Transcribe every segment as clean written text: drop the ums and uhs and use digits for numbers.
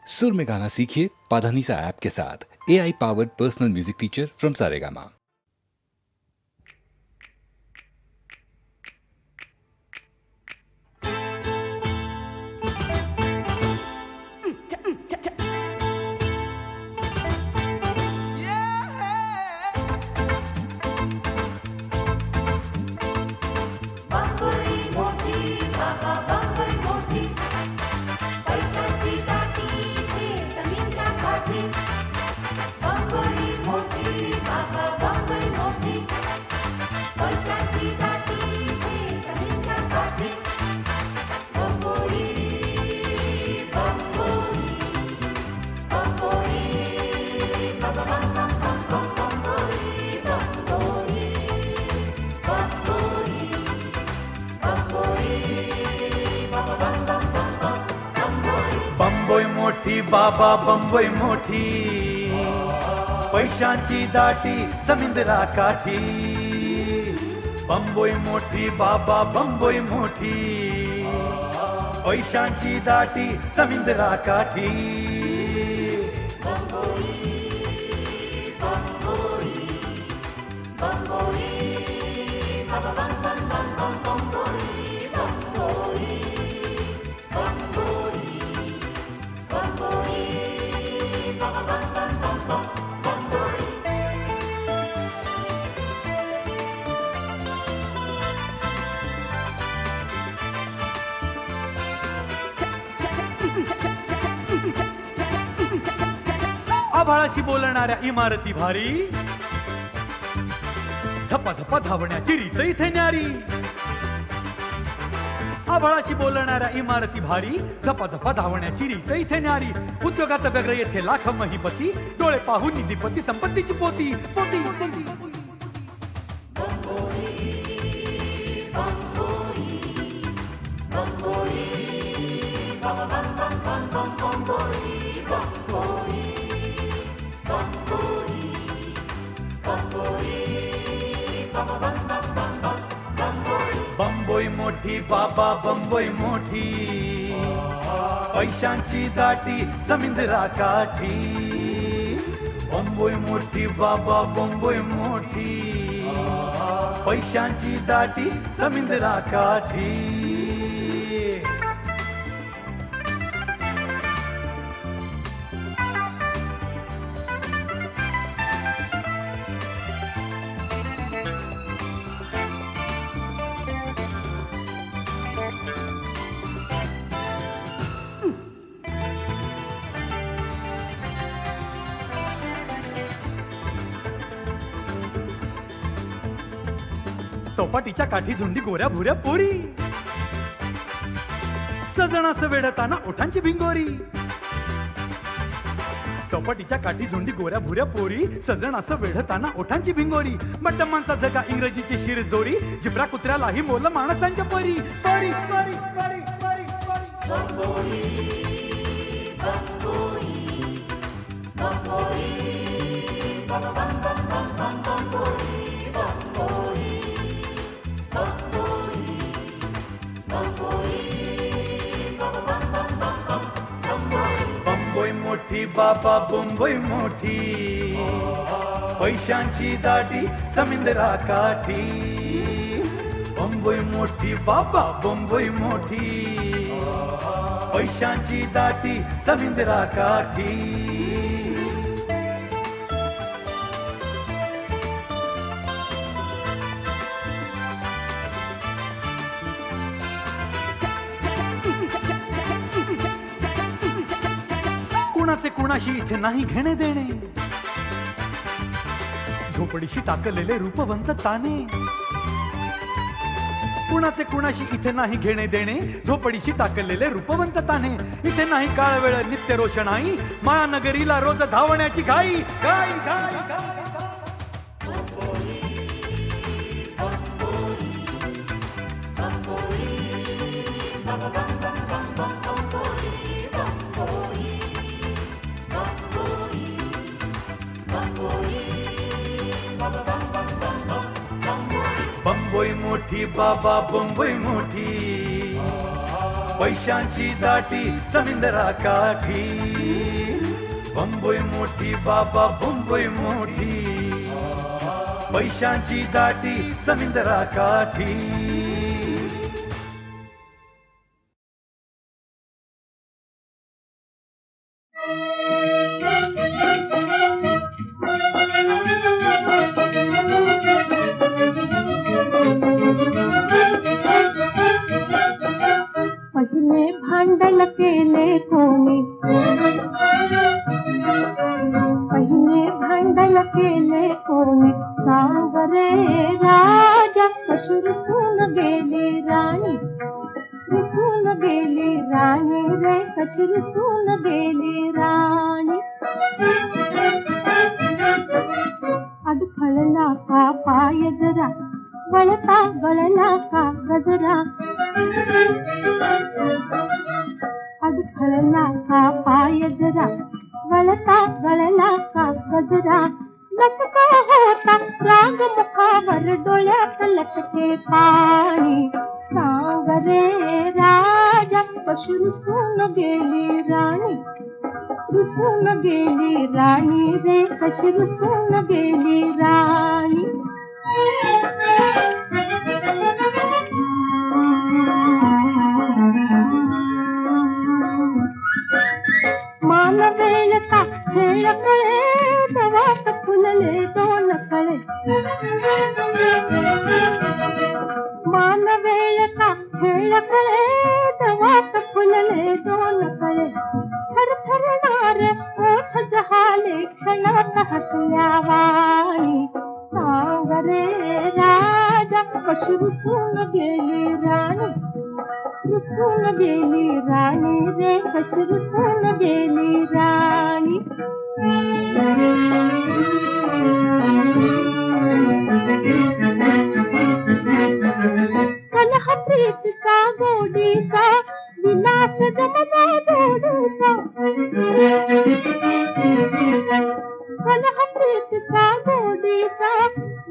सुर में गाना सीखिए पाधानीसा ऐप के साथ। AI powered personal music teacher from Saregama. Bambai मोठी बाबा बंबई मोठी, पैशांची दाटी समुद्रा काठी। बंबई मोठी बाबा बंबई मोठी, पैशांची दाटी समुद्रा काठी। आभाळाशी बोलणाऱ्या इमारती भारी, झपाझपा धावण्याची रीत इथे न्यारी। आभाळाशी बोलणाऱ्या इमारती भारी, झपाझपा धावण्याची रीत इथे न्यारी। उद्योगात व्यग्र येथे लाख महिपती, डोळे पाहून निधीपती संपत्तीची पोती पोती पोती। बंबई मोठी बाबा बंबई मोठी, पैशांची दाटी समुद्रा काठी। बंबई मोठी बाबा बंबई मोठी, पैशांची दाटी समुद्रा काठी। चौपाटीच्या काठी झुंडी गोऱ्या भुऱ्या पोरी, सजणास वेढताना ओठांची भिंगोरी। चौपाटीच्या काठी झुंडी गोऱ्या भुऱ्या पोरी, सजणास वेढताना ओठांची भिंगोरी। मट्टमांचा जगा इंग्रजीची शिरजोरी, जिब्रा कुत्र्यालाही मोल माणसांच्या परी परी परी परी परी परी। बंबोरी बंबोरी बंबोरी बम बम बम बम बम बंबोरी बंबोरी। बंबई मोठी बाबा बंबई मोठी, पैशांची दाटी समुद्रा काठी। बंबई मोठी बाबा बंबई मोठी, पैशांची दाटी समुद्रा काठी। कुणाचे कुणाशी इथे नाही घेणे देणे, झोपडीशी टाकलेले रूपवंत ताने। कुणाचे कुणाशी इथे नाही घेणे देणे, झोपडीशी टाकलेले रूपवंत ताने। इथे नाही काळ वेळ नित्य रोषणाई, महानगरीला रोज धावण्याची घाई घाई घाई घाई। बंबई मोठी बाबा बंबई मोठी, पैशांची दाटी समुद्रा काठी बंबई मोठी बाबा बंबई मोठी पैशांची दाटी समुद्रा काठी पहिले भांडण केले कोणी पहिले भांडण केले कोणी सांग रे राजा कशी रुसून गेली राणी रुसून गेली राणी रे कशी रुसून गेली राणी अडखळला का पाय जरा गळता गळला का गजरा अडखळला का पाय जरा गळता गळला का गजरा लटका होता राग मुखावर डोळ्यात लटके पाणी सांग रे राजा कशी रुसून गेली राणी रुसून गेली राणी रे कशी रुसून गेली राणी मान वेळ का खेळ कळे दवात फुलले दोन कळे मान वेळ का खेळ कळे दवात फुलले दोन कळे थरथरणार ओठ जहाले क्षणात हसल्या वाणी सांग रे राजा कशी रुसून गेली राणी रुसून गेली राणी रे कशी रुसून गेली राणी कलह प्रीतीचा गोडीचा विलास जमला जोडीचा कलह प्रीतीचा गोडीचा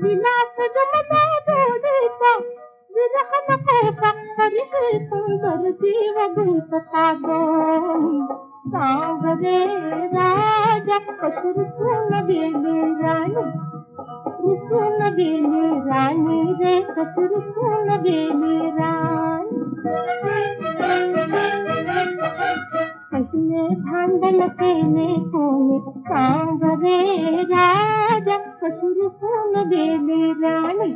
विलास जमला जोडीचा विरह नकोसा तरी हे सुंदर जीव गुंतता गोणी सांग रे राजा कशी रुसून गेली राणी रुसून गेली राणी रे कशी रुसून गेली राणी पहिले भांडण केले कोणी सांग रे राजा कशी रुसून गेली राणी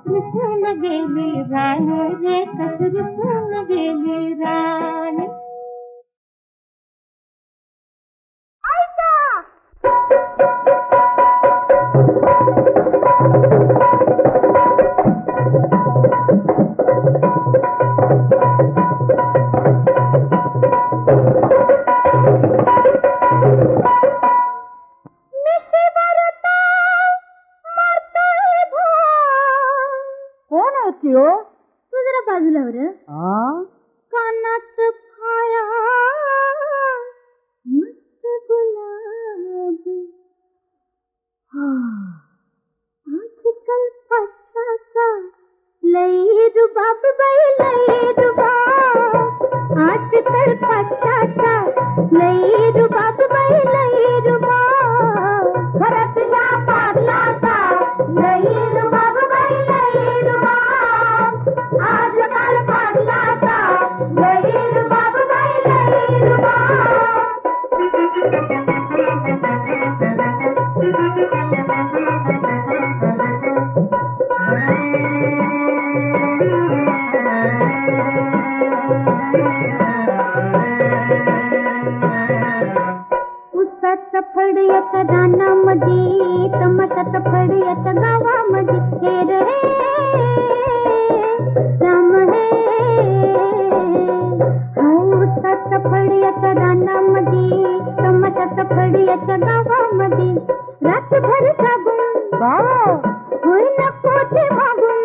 रुसून गेली राणी रे कशी रुसून गेली राणी तू जरा बाजूला वर कानात फाया मस्त गुलाब आजकल पछाचा लई रुबाब बाई लई रुबाब आजकल पछाचा लई रुबाब बाई लई रुबाब घरातल्या पारलाचा लई रुबाब बाई लई रुबाब आजकाल पारलाचा लई रुबाब बाई लई रुबाब उसाचा फडयाच्या रानामध्ये तमाशाचा फडयाच्या गावामध्ये हे रे राम हे उसाचा फडयाच्या रानामध्ये तमाशाचा फडयाच्या गावामध्ये रातभर जागून होय नको ते मागून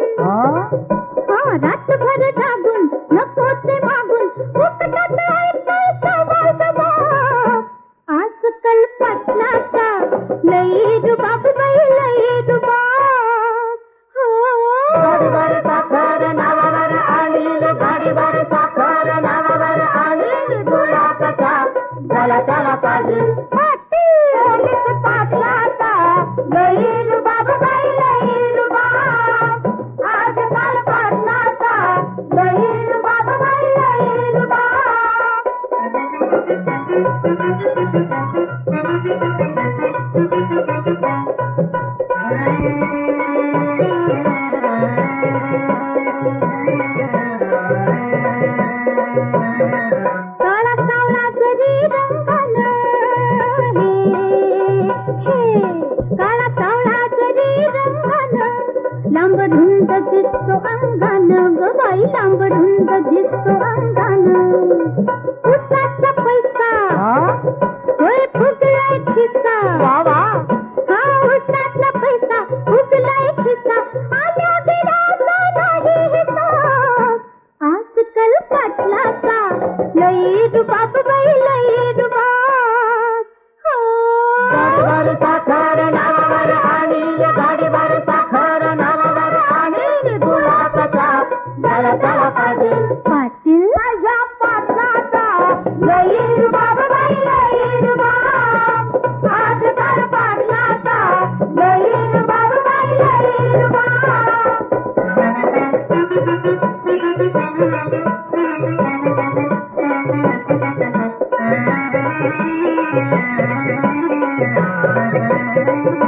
रातभर जागून नको ते मागून फुकटात ऐकायचा वाजवा आजकाल पटलाचा लई रुबाब बाई लई रुबाब गाडीवर साखर नावावर आणील गाडीवर साखर चला पाटील पोलीस पाटलाचा लई रुबाब बाई लई रुबाब आजकाल पाटलाचा लई रुबाब बाई लई रुबाब काळा सावळा जरी रंगानं काळा सावळा जरी रंगानं लांब रुंद दिसतो अंगानं ग बाई लांब रुंद दिसतो अंगानं उसाचा पैसा होय फुगलाय खिसा हा उसाचा पैसा फुगलाय खिसा आल्या बिलाचा नाही हिसाब आजकाल पाटलाचा लई रुबाब बाई लई रुबाब गाडीवर साखर नावावर आणि गाडीवर साखर नावावर आणि गुलाबाचा चला चला पाटील पाटील माझ्या पाटलाचा लई रुबाब बाई लई रुबाब आजकाल पाटलाचा लई रुबाब बाई लई रुबाब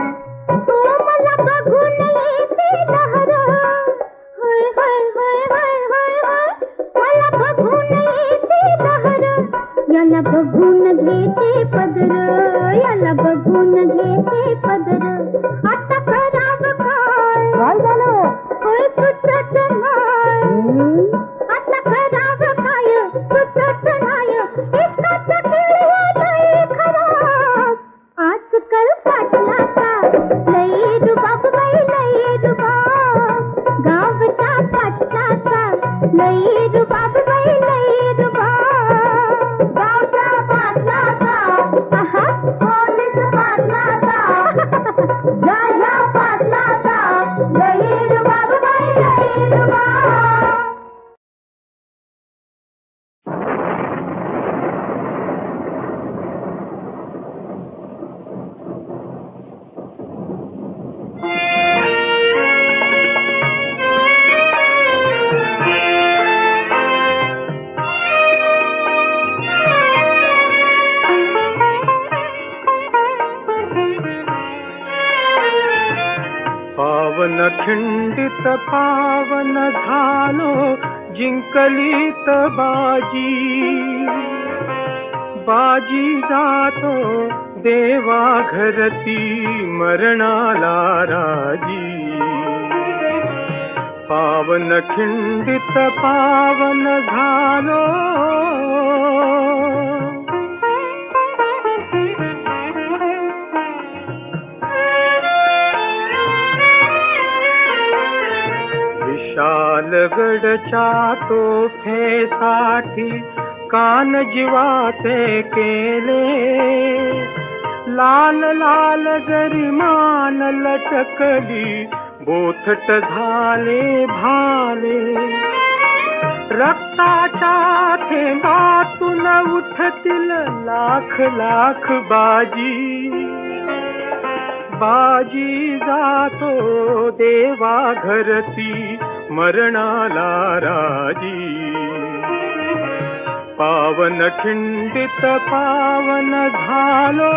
मला बघून येते लहर होय होय होय होय होय होय मला बघून येते लहर याला बघून घेते पदर याला बघून घेते पदर आता करावं काय झालं होय सुचत नाही आता करावं काय सुचत नाही इतकाच खेळ लई खराब आजकाल पाटलाचा लई रुबाब बाई लई रुबाब गावच्या पाटलाचा लई रुबाब बाई लई रुबाब गावच्या पाटलाचा आहा पोलीस पाटलाचा जाया पाटलाचा लई रुबाब बाई लई रुबाब पावन खिंडित पावन झालो जिंकलीत बाजी बाजी जातो देवा घरती मरणाला राजी पावन खिंडित पावन झालो विशालगडच्या तोफेसाठी कान जीवाचे केले लाल लाल जरी मान लटकली बोथट झाले भाले रक्ताच्या थेंबातून उठतील लाख लाख बाजी बाजी जातो देवा घरती मरणाला राजी पावन खिंडित पावन झालो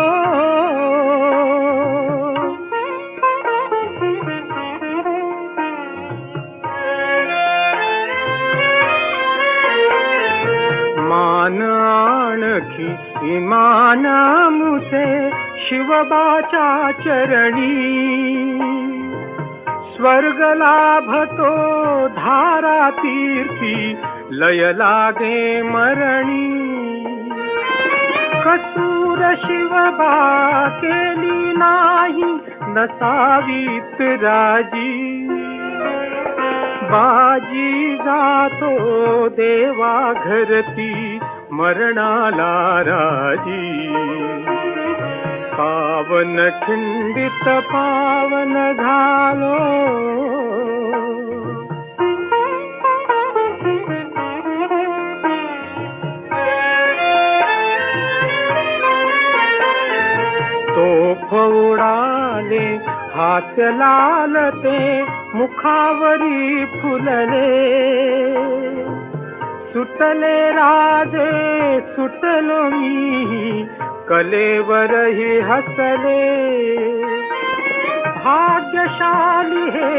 मान आणखी इमान मुचे शिवबाच्या चरणी स्वर्ग लाभतो धारा तीर्थी लय लागे मरणी कसूर शिवबा केली नाही नसावीत राजी बाजी जातो देवा घरती मरणाला राजी पावन खिंडित पावन झालो उडाले हास्य लालते मुखावरी फुलले सुटले राजे सुटलो मी कलेवरही हसले भाग्यशाली हे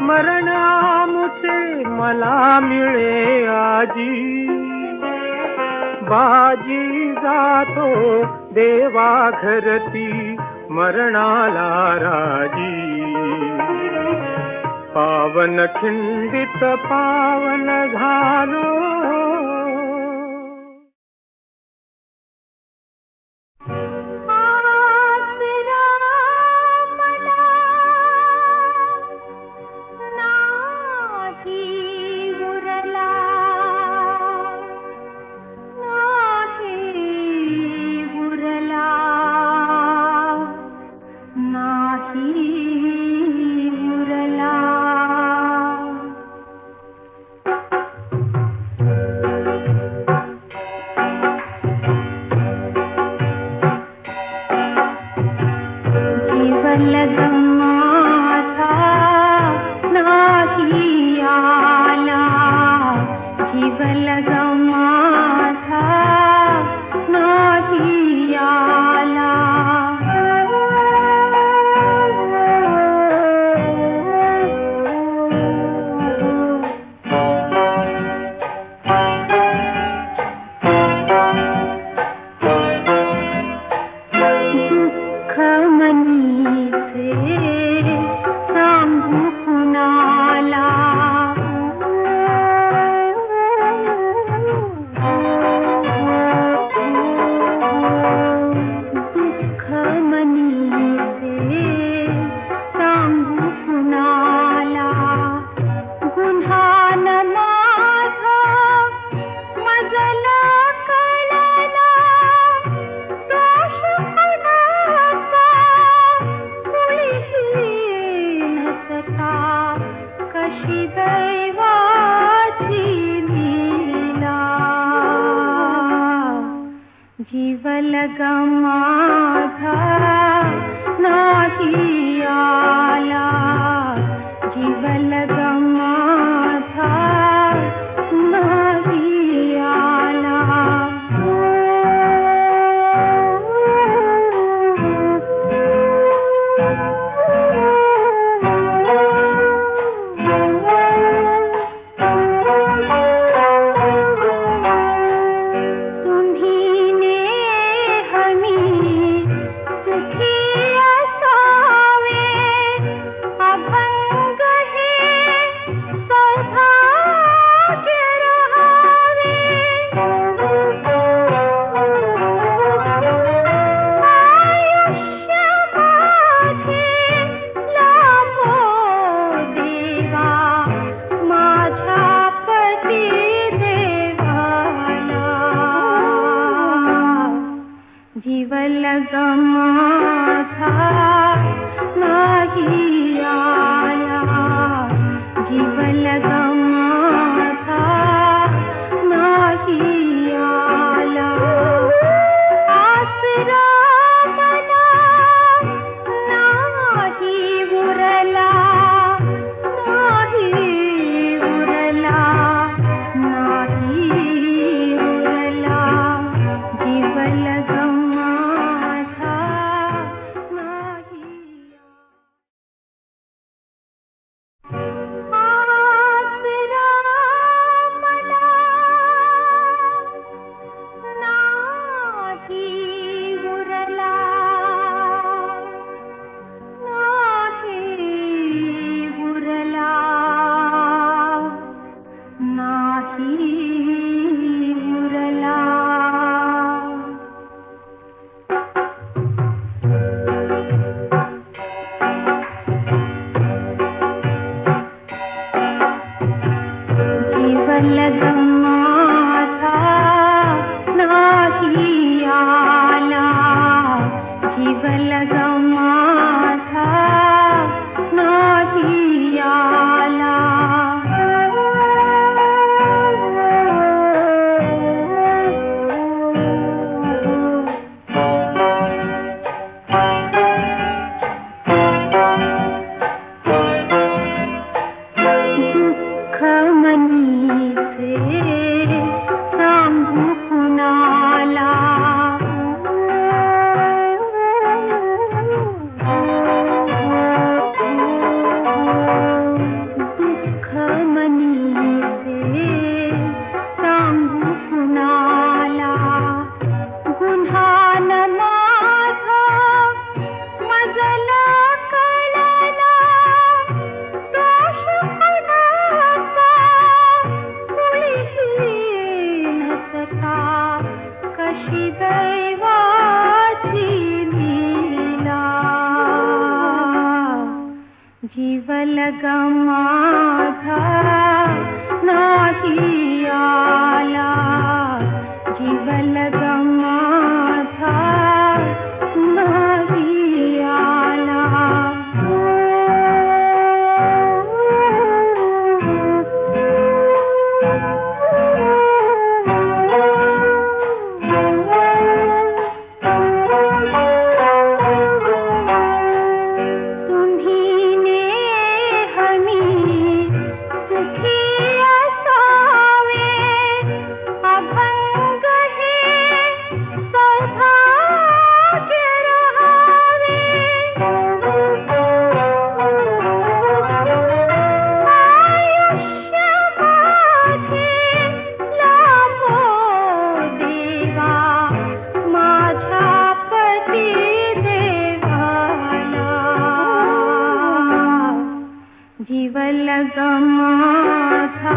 मरण आमुचे मला मिळे आजी बाजी जातो देवा घरती मरणाला राजी पावन खिंडित पावन झालो ग माझा नाही आला, जीवन ग माझा नाही आला. जीवन ग माझा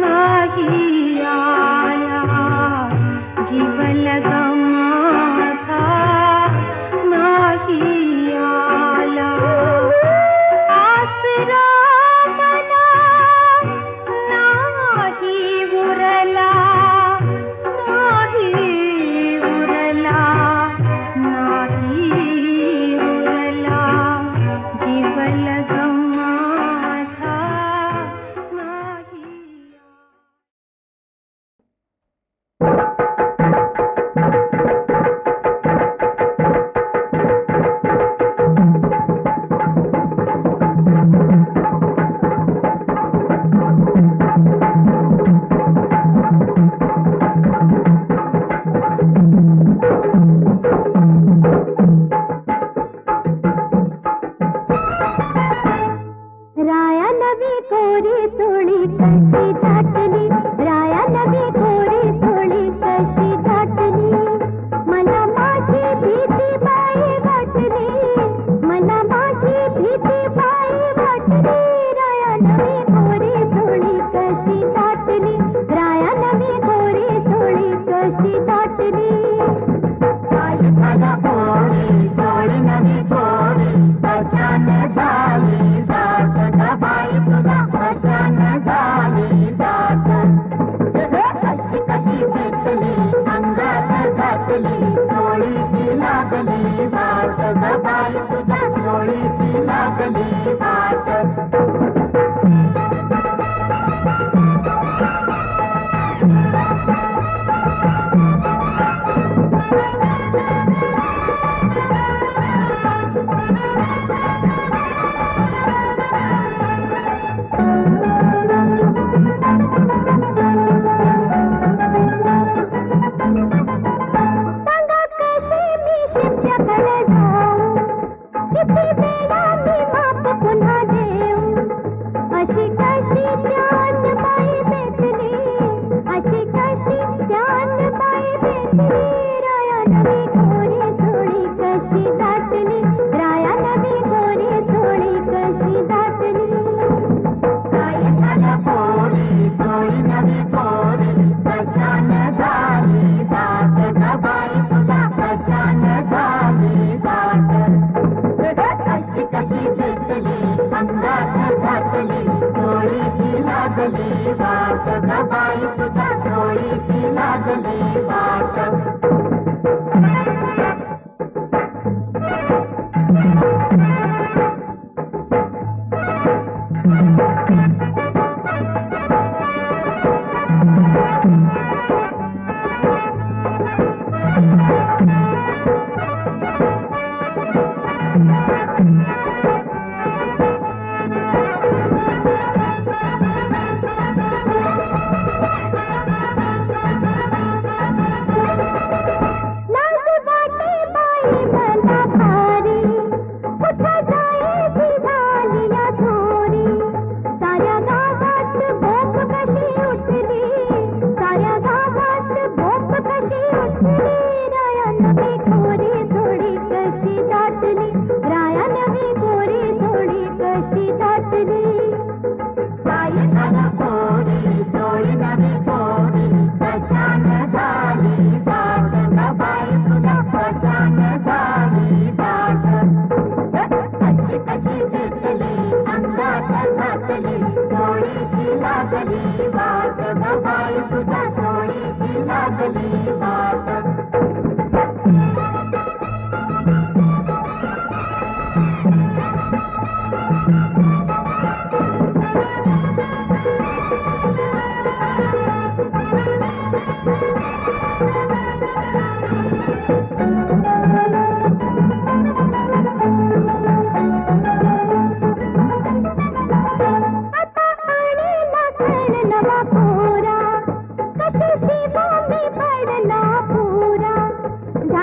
नाही आला, जीवन ग माझा नाही आला. आसरा मला नाही उरला, नाही उरला, नाही उरला. जीवन ग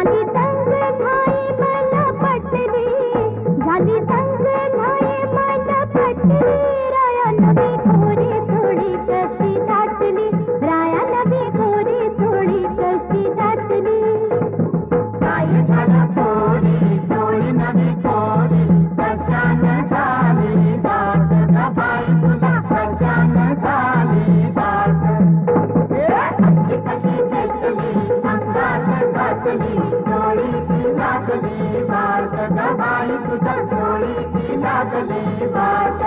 झाली तंग नाही मन पटली झाली तंग नाही मन पटली राया नवी थोडी थोडी कशी दाटली राया नवी थोडी थोडी कशी दाटली काय झालं थोडी थोडी नवी थोडी कशान झाली दाट ग बाई तुला कशान झाली दाट अशी कशी भेटली अंगात घातली थोडीशी लागली वाट ग बाई तुझा थोडीशी लागली वाट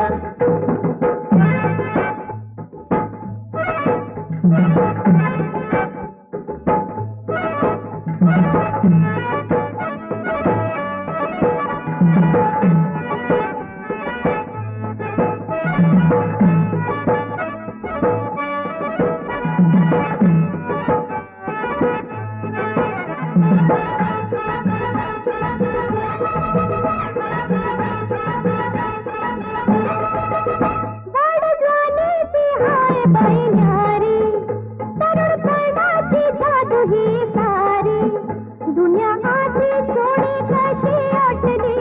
वाडजवानीची हाय बाई न्यारी तरुणपणाची जादू ही सारी दुनिया आधी थोडी कशी आटली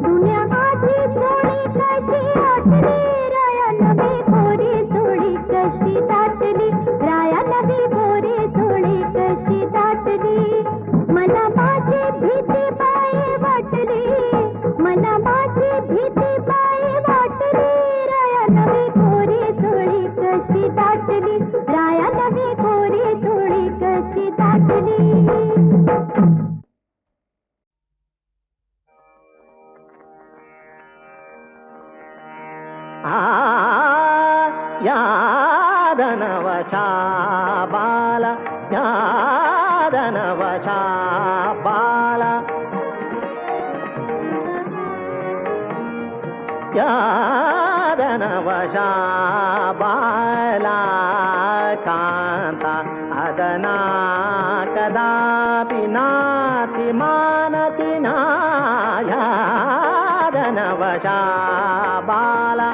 दुनिया आधी थोडी कशी आटली राया नवी थोडी थोडी कशी दाटली राया नवी थोडी थोडी कशी दाटली मना माझी भीती बाई वाटली मना माझी भीती बाई वाटली राया नवी थोडी थोडी कशी दाटली राया नवी थोडी थोडी कशी दाटली यादनवशा बाला यादनवशा बाला यादनवशा बाला कांता अदना कदापि नाति मानति ना यादनवशा बाला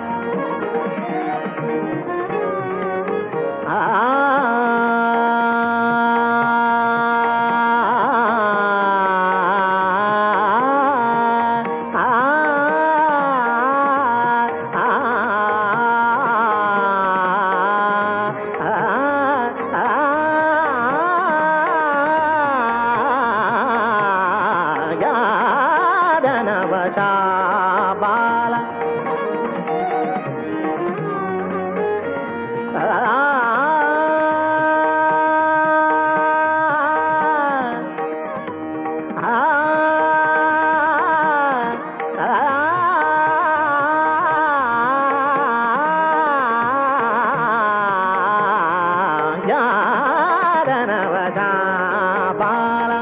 यादनवशा बाला यादनवशा बाला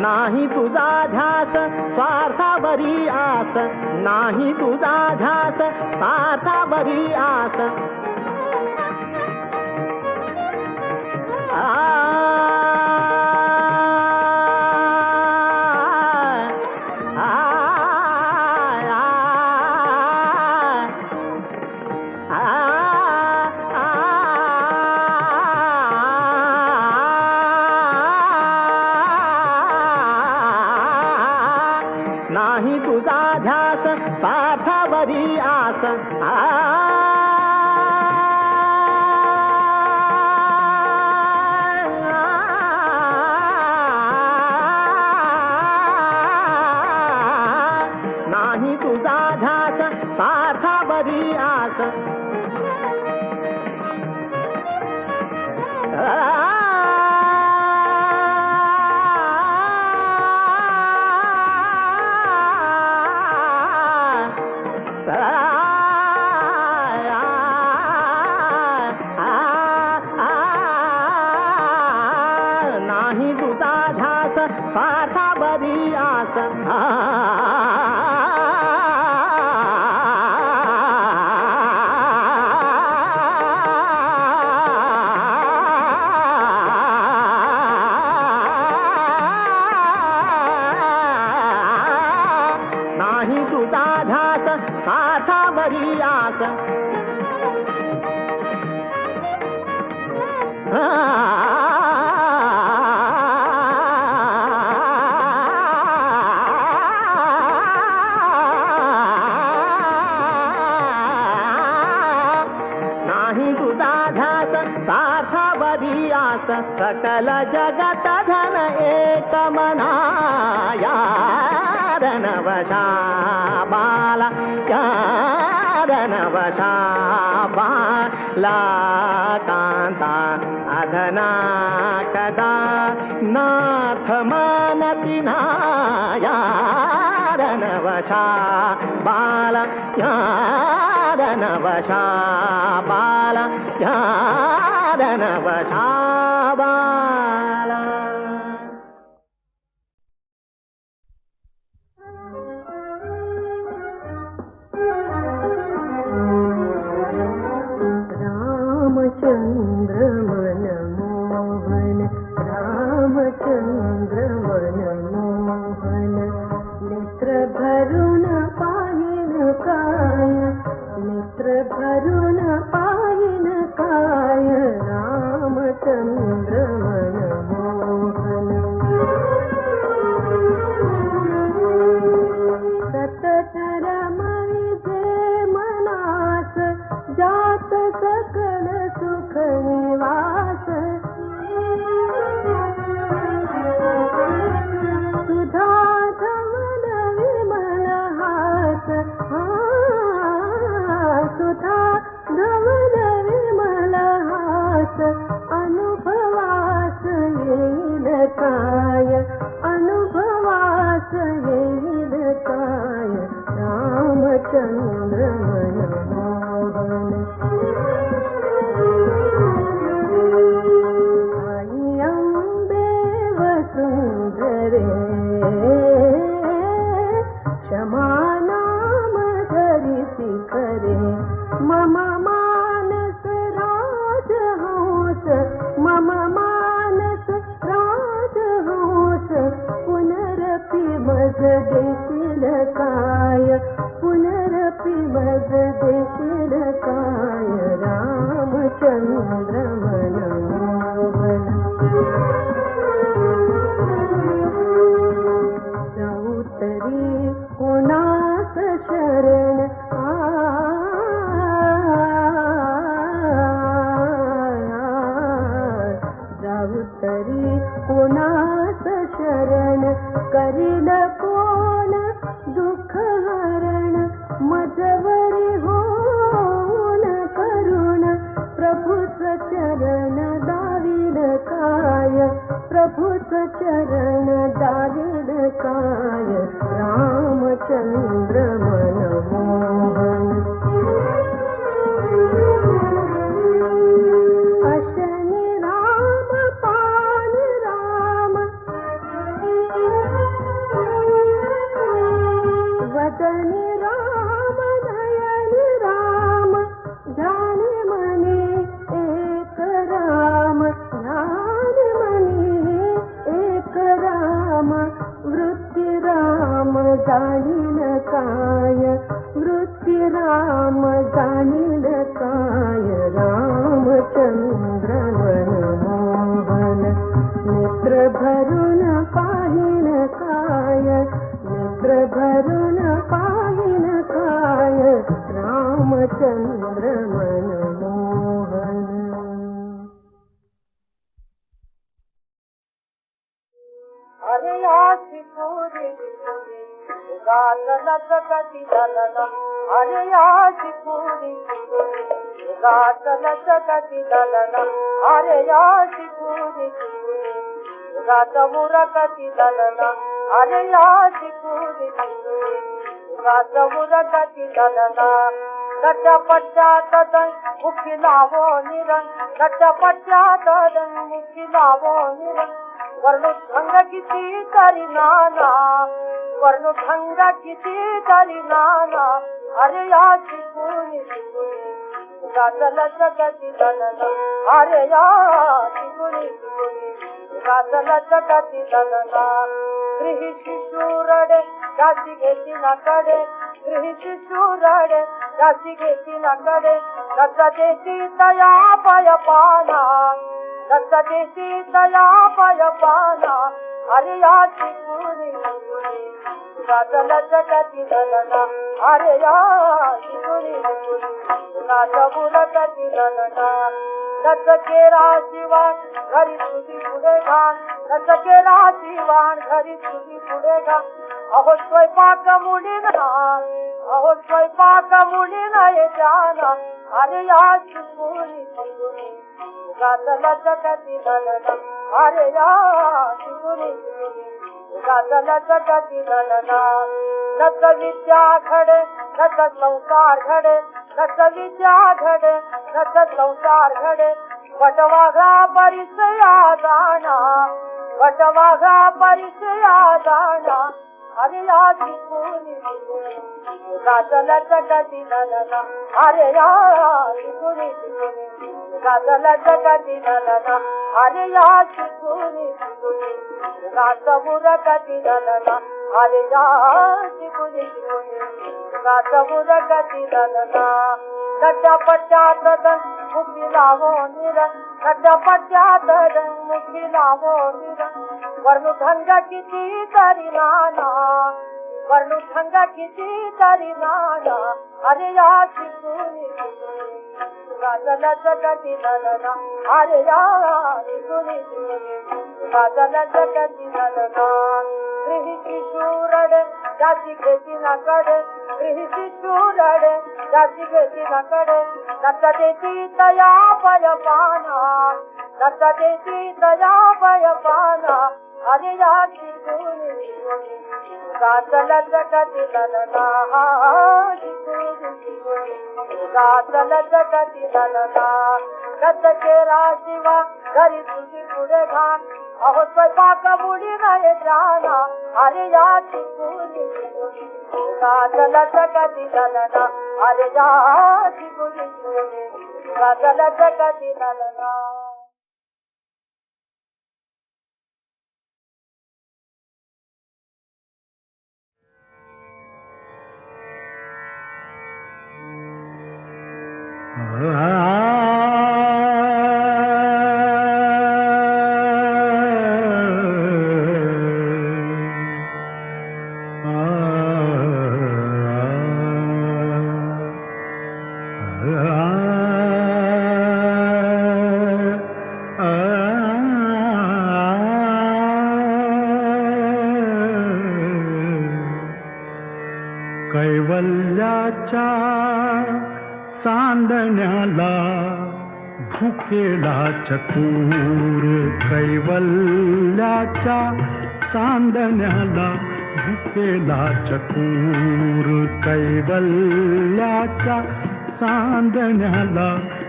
नाही तुझा ध्यास स्वार्थावरी आस नाही तुझा ध्यास स्वार्थावरी आस नाही तुझा ध्यास स्वार्थावरी आस नाही तुझा ध्यास स्वार्थावरी आस नाही तुझा ध्यास स्वार्थावरी आस भरी आस नाही तुझा ध्यास सार्था बरी आस सकल जगत धन एक मनाया वशा बाला वशा बाला कांता अधना कदा नाथ मानती नाया वशा बाला वशा बाला वशा बाला रामचंद्र मन मोहन रामचंद्र मन मोहन नेत्र भरून पाहिन काय नेत्र भरून पाहिन काय रामचंद्र मन मोहन सतत रमविते मनास जात सकल सुख निवास सुधा धवल विमल हास सुधा धवल विमल हास अनुभवास येईल काय अनुभवास येईल काय रामचंद्र मन मोहन आई अंबे वसुंधरे क्षमा नाम धरिसी खरे मम मानस राजहंस मम मानस राजहंस पुनरपि मज देशील काय पुनरपि मज देशील काय रामचंद्र मन मोहन जाऊ तरी कोणास शरण जाऊ तरी कोणास शरण करील कोण दुःख हरण मजवरी होऊन करुण प्रभुच चरण दाविल काय प्रभुच चरण दाविल काय रामचंद्र मन मोहन अशनि राम पान राम वदनी राम नयन राम ध्यान मनी एक राम ध्यान मनी एक राम वृत्ती राम जाणील काय वृत्ती राम जाणील काय रामचंद्र मन मोहन नेत्र भरून पाहिन काय नेत्र भरून पाहिन काय रामचंद्र मन मोहन अरे याची पुरी गात लचकती दलना अरे याची पुरी गात लचकती दलना अरे याची पुरी गात मुरकती दलना अरे याची पुरी गात मुरकती दलना नटपट्ट्यात मुखी लावो निरण नटपट्ट्यात मुखी लावो निरण वर्णुभंग किती तरी नाना वर्णुभंग किती तरी नाना अरे याची कुणी गाजल जगती दलना अरे याची कुणी गाजल जगती दलना गृही शिशू रडे त्याची घेती ना कडे गृही शिशू रडे त्याची घेती नाकडे दत्त देती तया पाय पाना दत्त देती तया पाय पाना अरे या शिकुरी गाजल जगती ललना अरे या शिकुरी गाजबुल गती ललना दत्त केरा शिवान घरी तुझी पुढे घाण दत्त केरा शिवान घरी तुझी पुढे घाण अहो स्वयंपाक मुली ना अहो स्वयंपाक मुली नाही जाना अरे या शिकुरी गाजल जगती ललना अरे या शिकुरी गाजल जगती ललना नच विद्या घडे नच संसार घडे नच विद्या घडे नच संसार घडे वटवाघा परिचया जाणा वटवाघा परिचया जाणा अरे या शिकुरी गाजल जगती ललना अरे या शिकुरी गाजल जगती ललना अरे या शिकुरी गाजबुर गती ललना अरे या शिकुरी गाजबुर गती ललना नटपट्यात मुखी लावो निरण नटपट्यात मुखी लावो निरण वर्णुभंग किती तरी नाना वर्णुभंग किती तरी नाना अरे या शिकुरी गाजल जगती ललना अरे या शिकुरी गाजल जगती ललना गृही शिशू रडे त्याची घेती नाकडे गृही शिशू रडे त्याची घेती नाकडे दत्त देती तया पय पाना दत्त देती तया पय पाना अरे या शिकुरी गाजल जगती ललना गाजल जगती ललना दत्त केरा शिवा घरी तुझी पुढे घाण अहो स्वयंपाक मुली नाही जाना अरे या शिकुरी गाजल जगती ललना अरे या शिकुरी गाजल जगती ललना कैवल्याच्या चांदण्याला भुकेला चतुर कैवल्याच्या चांदण्याला भुकेला चतुर कैवल्याच्या चांदण्याला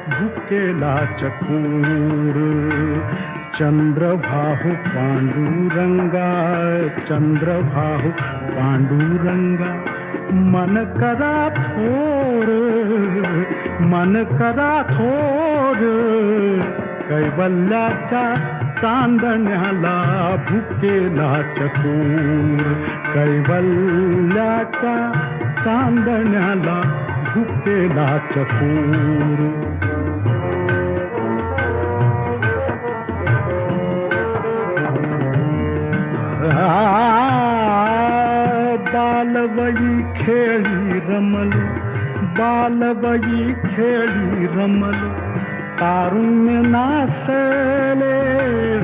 भुकेला चतुर चंद्रभाहु पांडुरंगा चंद्रभाहु पांडुरंगा मन करा थोर मन करा थोर कैवल्याच्या चांदण्याला भुकेला चतुर कैवल्याच्या चांदण्याला भुकेला चतुर बालवयी खेळी रमल बालवयी खेळी रमल तारुण्य नासले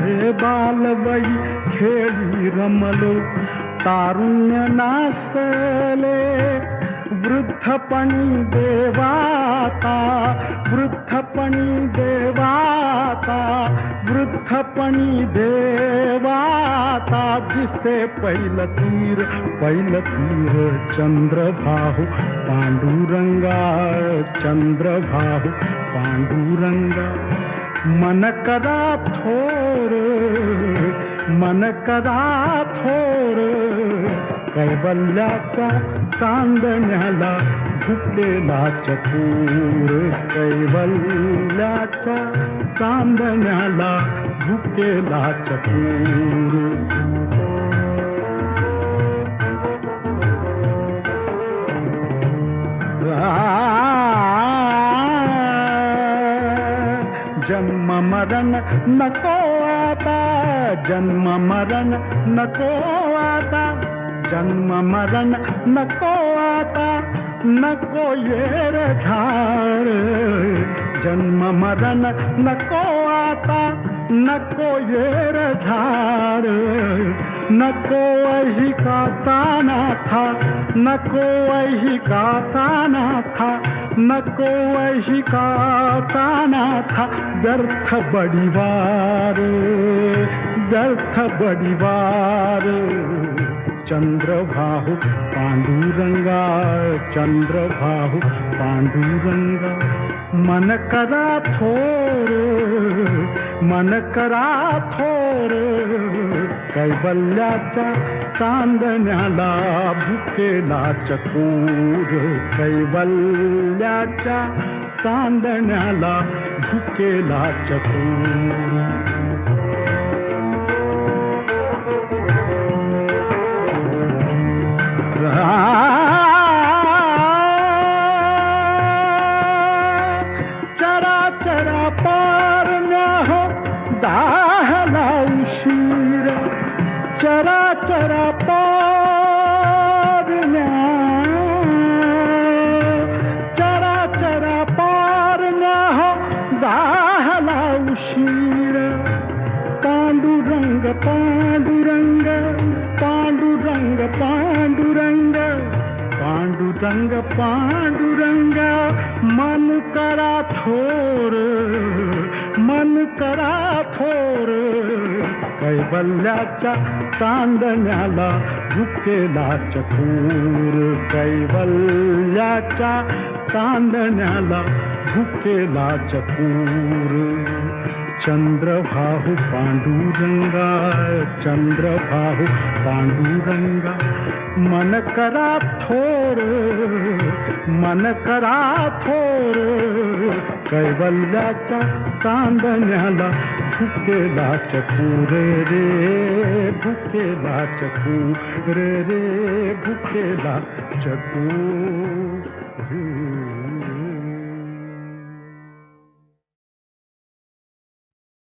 रे बालवयी खेळी रमल तारुण्य नासले वृद्धपणी देवाता वृद्धपणी देवाता वृद्धपणी देवाता दिसे पैल तीर चंद्रभाहु पांडुरंगा चंद्रभाहु पांडुरंगा मन कदा थोर मन कदा थोर कैवल्याच्या चांदण्याला भुकेला चतुर कैवल्याच्या चांदण्याला भुकेला चतुर नको आता, जन्म मरण नको आता, जन्म मरण नको आता, नको येर झार, जन्म मरण नको आता, नको येर झार, नको वही का ताना था, नको वही का ताना था, नको वही का ताना था, व्यर्थ बड़ीवार, व्यर्थ बड़ीवार, चंद्रभाहु पांडुरंगा, चंद्रभाहु पांडुरंगा, मन करा थोर, मन करा थोर, कैवल्याच्या चांदण्याला भुकेला चकोर, कैवल्याच्या चांदण्याला भुकेला चकोर. चरा चरा पारण्या हो दाहला उशीर, चरा चरा पारण्या, चरा चरा पारण्या हो दाहला उशीर, पांडुरंग पांडुरंग, पांडुरंग पांडुरंग, पांडुरंग पांडुरंग, मन करा थोर, मन करा थोर, कैवल्याच्या चांदण्याला भुकेला चकोर, कैवल्याच्या चांदण्याला भुकेला चकोर. चंद्रभाहु पांडुरंगा, चंद्रभाहु पांडुरंगा, मन करा थोर, मन करा थोर, कैवल्याच्या चांदण्याला भुकेला चकोर रे, भुकेला चकोर रे, भुकेला चकोर.